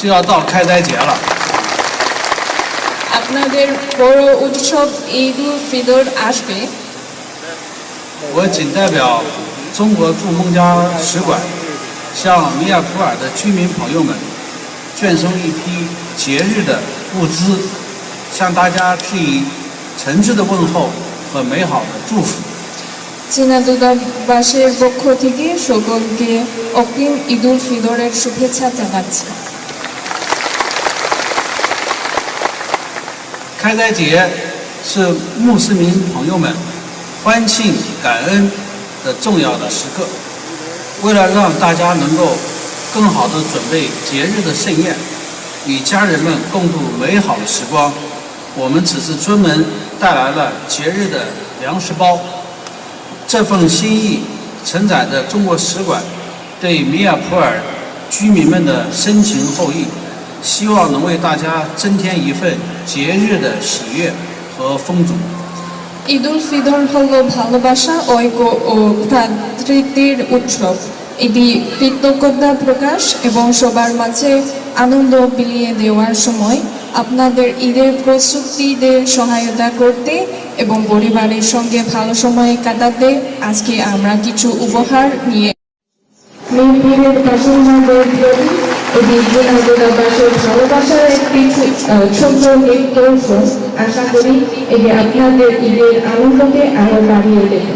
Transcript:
就要到开斋节了。 আপনাদের বড় উৎসব ঈদ উল ফিতর আসবে।我谨代表中国驻孟加使馆，向米亚普尔的居民朋友们捐送一批节日的物资，向大家致以诚挚的问候和美好的祝福。 চীনা দূতাবাসের পক্ষ থেকে সকলকে অগ্রিম ঈদ উল ফিতরের শুভেচ্ছা জানাচ্ছি।开斋节是穆斯林朋友们欢庆感恩的重要的时刻。为了让大家能够更好地准备节日的盛宴，与家人们共度美好的时光，我们此次专门带来了节日的粮食包。这份心意承载着中国使馆对米亚普尔居民们的深情厚谊。 希望能为大家增添一份节日的喜悦和丰足。ঈদ উল ফিতর হলো ভালোবাসা, ঐক্য ও ভ্রাতৃত্বের উৎসব। এটি কৃতজ্ঞতা প্রকাশ এবং সবার মাঝে আনন্দ বিলিয়ে দেওয়ার সময়। আপনাদের ঈদের প্রস্তুতিদের সহায়তা করতে এবং পরিবারের সঙ্গে ভালো সময় কাটাতে আজকে আমরা কিছু উপহার নিয়ে মিরপুরের বাসিন্দাদের প্রতি এটি চীনা দূতাবাসের ভালোবাসার একটি ছোট্ট নিদর্শন। আশা করি এটি আপনাদের ঈদের আনন্দকে আরো বাড়িয়ে দেবে।